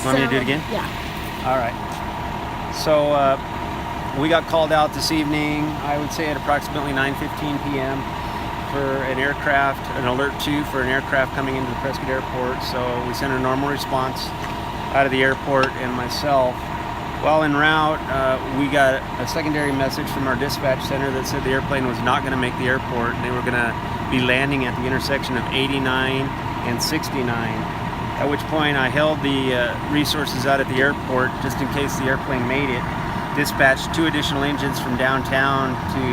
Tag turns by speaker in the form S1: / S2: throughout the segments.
S1: Want me to do it again?
S2: Yeah.
S1: All right. So we got called out this evening, I would say at approximately 9:15 p.m. for an aircraft, an alert 2 for an aircraft coming into the Prescott Airport. So we sent a normal response out of the airport, and myself, while en route, we got a secondary message from our dispatch center that said the airplane was not going to make the airport, and they were going to be landing at the intersection of 89 and 69. At which point I held the resources out at the airport just in case the airplane made it. Dispatched 2 additional engines from downtown to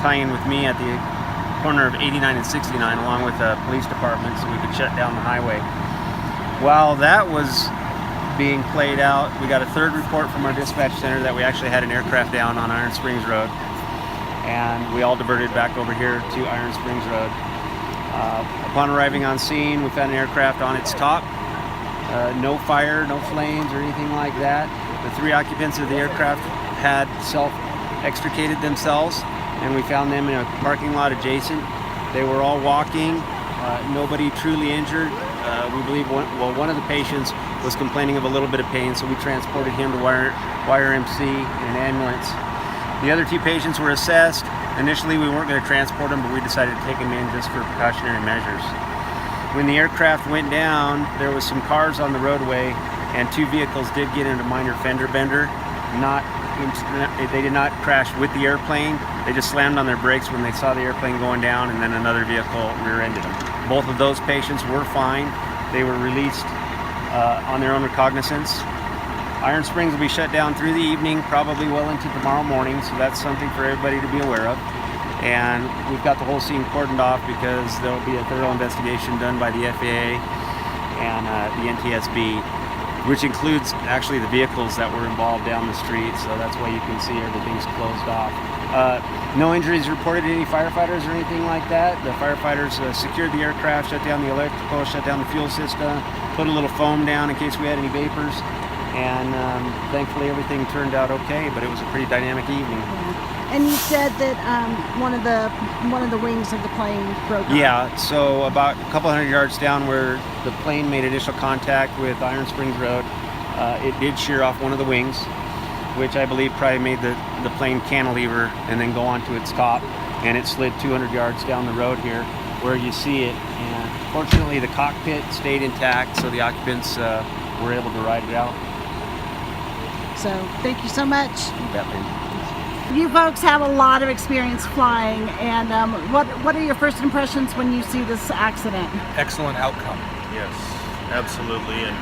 S1: tie in with me at the corner of 89 and 69 along with the police department so we could shut down the highway. While that was being played out, we got a 3rd report from our dispatch center that we actually had an aircraft down on Iron Springs Road, and we all diverted back over here to Iron Springs Road. Upon arriving on scene, we found an aircraft on its top. No fire, no flames or anything like that. The 3 occupants of the aircraft had self-extricated themselves, and we found them in a parking lot adjacent. They were all walking, nobody truly injured. We believe one of the patients was complaining of a little bit of pain, so we transported him to YRMC in an ambulance. The other 2 patients were assessed. Initially, we weren't going to transport them, but we decided to take them in just for precautionary measures. When the aircraft went down, there was some cars on the roadway, and 2 vehicles did get into minor fender bender. They did not crash with the airplane. They just slammed on their brakes when they saw the airplane going down, and then another vehicle rear-ended them. Both of those patients were fine. They were released on their own recognizance. Iron Springs will be shut down through the evening, probably well into tomorrow morning, so that's something for everybody to be aware of. And we've got the whole scene cordoned off because there will be a thorough investigation done by the FAA and the NTSB, which includes actually the vehicles that were involved down the street, so that's why you can see everything's closed off. No injuries reported to any firefighters or anything like that. The firefighters secured the aircraft, shut down the electrical, shut down the fuel system, put a little foam down in case we had any vapors, and thankfully everything turned out okay, but it was a pretty dynamic evening.
S2: And you said that one of the wings of the plane broke off.
S1: Yeah, so about a couple hundred yards down where the plane made initial contact with Iron Springs Road, it did shear off one of the wings, which I believe probably made the plane cantilever and then go onto its top, and it slid 200 yards down the road here where you see it. And fortunately the cockpit stayed intact, so the occupants were able to ride it out.
S2: So thank you so much.
S1: You bet, Lynn.
S2: You folks have a lot of experience flying, and what are your first impressions when you see this accident?
S3: Excellent outcome.
S4: Yes, absolutely. And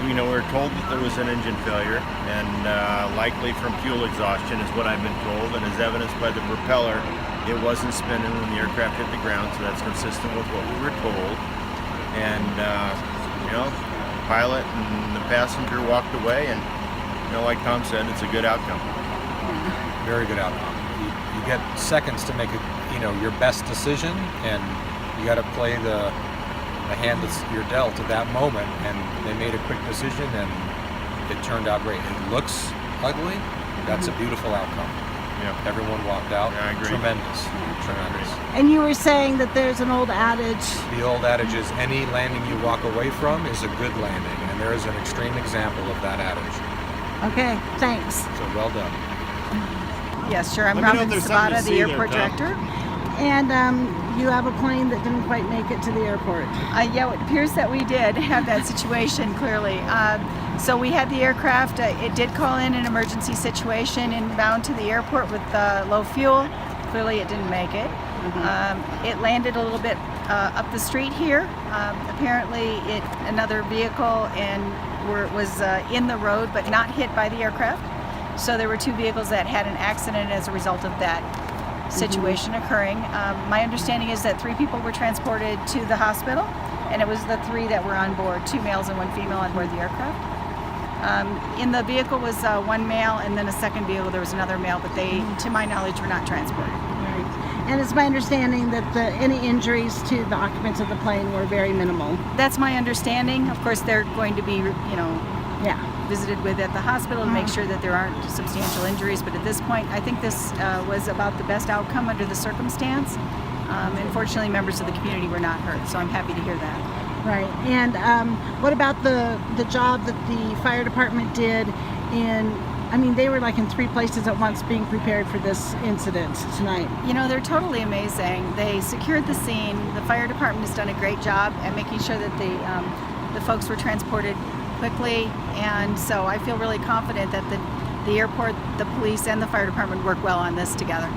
S4: we were told that there was an engine failure, and likely from fuel exhaustion is what I've been told, and as evidenced by the propeller, it wasn't spinning when the aircraft hit the ground, so that's consistent with what we were told. And the pilot and the passenger walked away, and like Tom said, it's a good outcome.
S3: Very good outcome. You get seconds to make your best decision, and you got to play the hand that you're dealt at that moment. And they made a quick decision, and it turned out great. It looks ugly. That's a beautiful outcome.
S4: Yeah.
S3: Everyone walked out.
S4: Yeah, I agree.
S3: Tremendous. Tremendous.
S2: And you were saying that there's an old adage.
S3: The old adage is any landing you walk away from is a good landing, and there is an extreme example of that adage.
S2: Okay, thanks.
S3: So well done.
S5: Yes, sure. I'm
S4: Let me know if
S5: Robin
S4: there's something to
S5: Sabata,
S4: see
S5: the
S4: there,
S5: airport
S4: Tom.
S5: director.
S2: And you have a plane that didn't quite make it to the airport.
S5: Yeah, it appears that we did have that situation clearly. So we had the aircraft. It did call in an emergency situation inbound to the airport with low fuel. Clearly, it didn't make it. It landed a little bit up the street here. Apparently, another vehicle was in the road, but not hit by the aircraft. So there were 2 vehicles that had an accident as a result of that situation occurring. My understanding is that 3 people were transported to the hospital, and it was the 3 that were on board, 2 males and 1 female on board the aircraft. In the vehicle was 1 male, and then a second vehicle there was another male, but they, to my knowledge, were not transported.
S2: Right. And it's my understanding that any injuries to the occupants of the plane were very minimal.
S5: That's my understanding. Of course, they're going to be,
S2: Yeah.
S5: visited with at the hospital to make sure that there aren't substantial injuries, but at this point I think this was about the best outcome under the circumstance. And fortunately members of the community were not hurt, so I'm happy to hear that.
S2: Right. And what about the job that the fire department did I mean, they were like in 3 places at once being prepared for this incident tonight.
S5: You know, they're totally amazing. They secured the scene. The fire department has done a great job at making sure that the folks were transported quickly, and so I feel really confident that the airport, the police, and the fire department work well on this together.